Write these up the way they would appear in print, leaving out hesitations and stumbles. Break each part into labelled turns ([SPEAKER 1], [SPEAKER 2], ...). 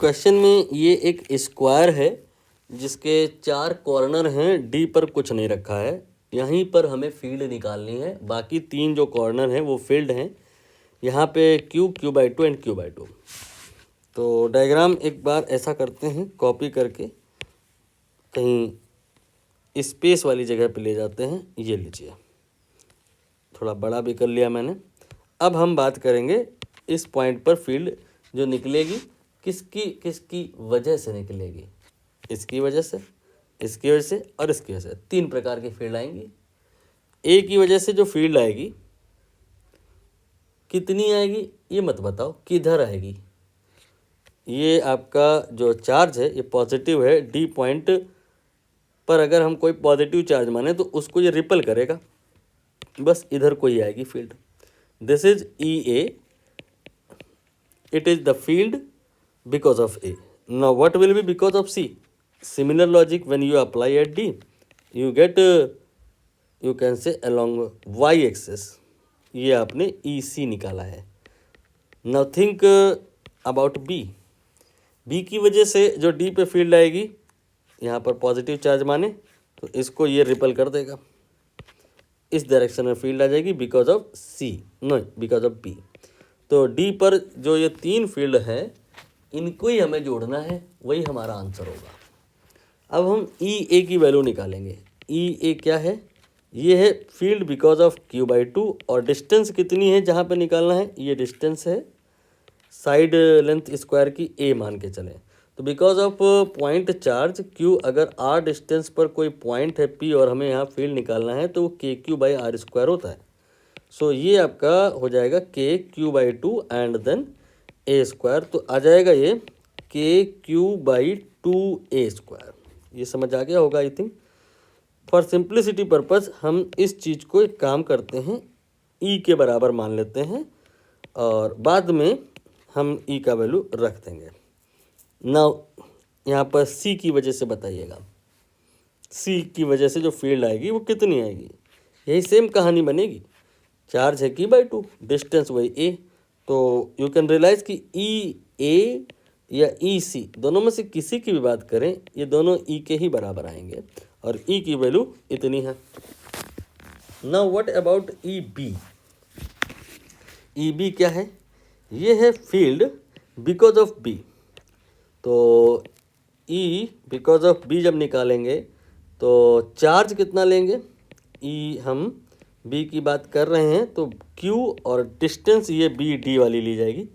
[SPEAKER 1] Question में ये एक स्क्वायर है जिसके 4 कॉर्नर हैं, डी पर कुछ नहीं रखा है। यहीं पर हमें फील्ड निकालनी है, बाकी 3 जो कॉर्नर हैं वो फील्ड हैं। यहाँ पे Q/2 एंड Q/2। तो डायग्राम एक बार ऐसा करते हैं, कॉपी करके कहीं स्पेस वाली जगह पे ले जाते हैं। ये लीजिए, थोड़ा बड़ा भी कर लिया मैंने। अब हम बात करेंगे इस पॉइंट पर फील्ड जो निकलेगी किसकी वजह से निकलेगी। इसकी वजह से, इसकी वजह से और इसकी वजह से 3 प्रकार की फील्ड आएंगी। ए की वजह से जो फील्ड आएगी कितनी आएगी ये मत बताओ, किधर आएगी। ये आपका जो चार्ज है ये पॉजिटिव है, डी पॉइंट पर अगर हम कोई पॉजिटिव चार्ज माने तो उसको ये रिपल करेगा, बस इधर कोई आएगी field. This is EA, it is the field because of A. Now what will be because of C? Similar logic when you apply at D, you get you can say along y axis, ये आपने EC निकाला है। Now think about B. B की वजह से जो D पे field आएगी, यहाँ पर पॉजिटिव चार्ज माने तो इसको ये रिपल कर देगा, इस डायरेक्शन में फील्ड आ जाएगी because of C, no because of B। तो डी पर जो ये 3 फील्ड है इनको ही हमें जोड़ना है, वही हमारा आंसर होगा। अब हम EA की वैल्यू निकालेंगे। EA क्या है? ये है फील्ड बिकॉज ऑफ Q/2 और डिस्टेंस कितनी है जहाँ पे निकालना है, ये डिस्टेंस है साइड लेंथ स्क्वायर की A मान के चलें। तो because of point charge Q, अगर R डिस्टेंस पर कोई पॉइंट है P और हमें यहाँ फील्ड निकालना है तो वो KQ/R² होता है। सो ये आपका हो जाएगा KQ/2 एंड देन A²। तो आ जाएगा ये KQ/2A²। ये समझ आ गया होगा I think. For simplicity purpose हम इस चीज़ को एक काम करते हैं, E के बराबर मान लेते हैं और बाद में हम E का वैल्यू रख देंगे। नाउ यहाँ पर C की वजह से बताइएगा, C की वजह से जो फील्ड आएगी वो कितनी आएगी। यही सेम कहानी बनेगी, चार्ज है Q/2, डिस्टेंस वही A। तो यू कैन रियलाइज कि EA या EC दोनों में से किसी की भी बात करें, ये दोनों E के ही बराबर आएंगे और E की वैल्यू इतनी है। Now what about EB? EB क्या है? ये है फील्ड बिकॉज ऑफ B। तो E बिकॉज ऑफ B जब निकालेंगे तो चार्ज कितना लेंगे, E हम B की बात कर रहे हैं तो Q और डिस्टेंस ये BD वाली ली जाएगी।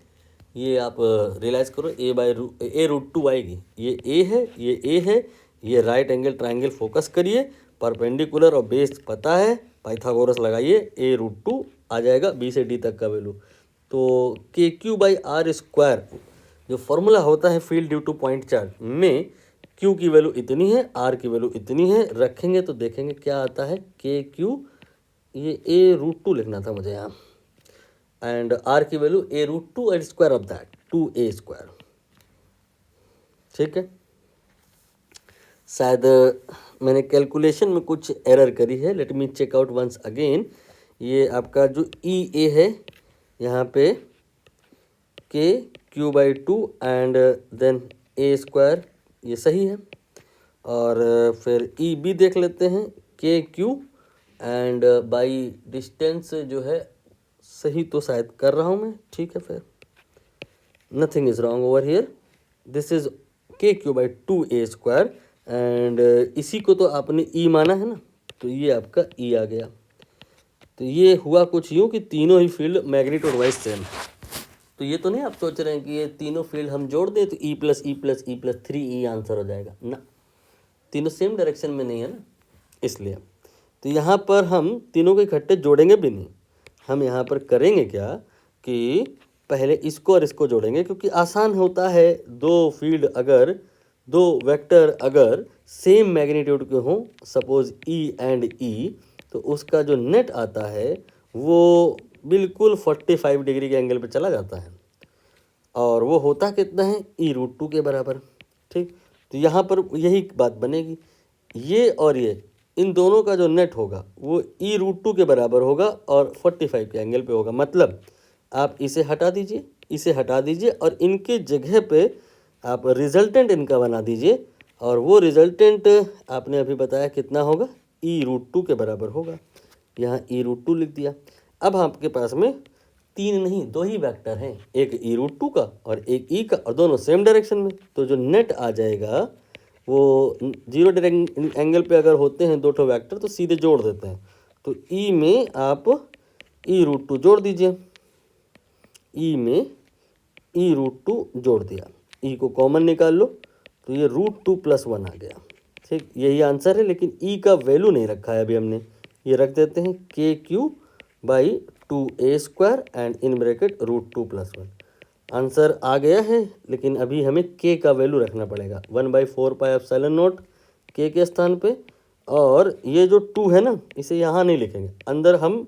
[SPEAKER 1] ये आप रियलाइज़ करो, A/√2 आएगी। ये A है, ये A है, ये राइट एंगल ट्रायंगल फोकस करिए, परपेंडिकुलर और बेस पता है, पाइथागोरस लगाइए, A√2 आ जाएगा B से D तक का वैल्यू। तो KQ/R² जो फॉर्मूला होता है field due two point charge में, Q की वैल्यू इतनी है, R की वैल्यू इतनी है, रखेंगे तो देखेंगे क्या आता है। KQ, ये A√2 लिखना था मुझे यहाँ, एंड R की value A√2 and square of that 2A²। ठीक है, शायद मैंने कैलकुलेशन में कुछ एरर करी है, let me check out once again. ये आपका जो EA है यहाँ पे KQ/2 एंड देन A², ये सही है। और फिर EB देख लेते हैं, KQ एंड बाई डिस्टेंस जो है, सही तो शायद कर रहा हूँ मैं, ठीक है। फिर nothing is wrong over here, this is KQ/2A² and इसी को तो आपने E माना है ना, तो ये आपका E आ गया। तो ये हुआ कुछ यूँ कि तीनों ही फील्ड मैग्नीट्यूड वाइज सेम। तो ये तो नहीं आप सोच रहे हैं कि ये तीनों फील्ड हम जोड़ दें तो E+E+E+3E आंसर हो जाएगा ना, तीनों सेम डायरेक्शन में नहीं है ना, इसलिए। तो यहाँ पर हम तीनों को इकट्ठे जोड़ेंगे भी नहीं, हम यहाँ पर करेंगे क्या कि पहले इसको और इसको जोड़ेंगे, क्योंकि आसान होता है। दो फील्ड अगर, दो वेक्टर अगर सेम मैग्नीट्यूड के हों, सपोज E एंड E, तो उसका जो नेट आता है वो बिल्कुल 45 डिग्री के एंगल पे चला जाता है और वो होता कितना है, E√2 के बराबर। ठीक, तो यहाँ पर यही बात बनेगी, ये और ये इन दोनों का जो नेट होगा वो E√2 के बराबर होगा और 45 के एंगल पे होगा। मतलब आप इसे हटा दीजिए, इसे हटा दीजिए और इनके जगह पे आप रिजल्टेंट इनका बना दीजिए और वो रिजल्टेंट आपने अभी बताया कितना होगा, e√2 के बराबर होगा। यहाँ e√2 लिख दिया। अब आपके पास में 3 नहीं 2 ही वेक्टर हैं, एक e√2 का और एक e का, और दोनों सेम डायरेक्शन में। तो जो नेट आ जाएगा वो 0 एंगल पे अगर होते हैं 2 ठो वेक्टर तो सीधे जोड़ देते हैं। तो e में आप e√2 जोड़ दीजिए, e में e√2 जोड़ दिया, e को कॉमन निकाल लो तो ये √2 + 1 आ गया। ठीक, यही आंसर है, लेकिन e का वैल्यू नहीं रखा है अभी हमने। ये रख देते हैं KQ/2a² and in bracket √2 + 1। Answer आ गया है, लेकिन अभी हमें k का वैल्यू रखना पड़ेगा 1/4πε0 k के स्थान पे। और ये जो 2 है ना, इसे यहाँ नहीं लिखेंगे, अंदर हम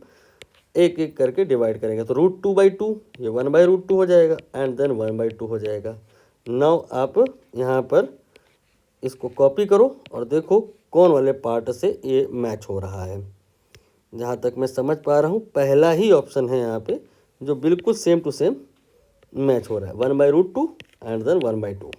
[SPEAKER 1] एक एक करके डिवाइड करेंगे। तो √2/2 ये 1/√2 हो जाएगा एंड देन 1/2 हो जाएगा। नाउ आप यहाँ पर इसको कॉपी करो और देखो कौन वाले पार्ट से ये मैच हो रहा है। जहाँ तक मैं समझ पा रहा हूँ पहला ही ऑप्शन है यहाँ पे जो बिल्कुल सेम टू सेम मैच हो रहा है, 1/√2 एंड देन 1/2।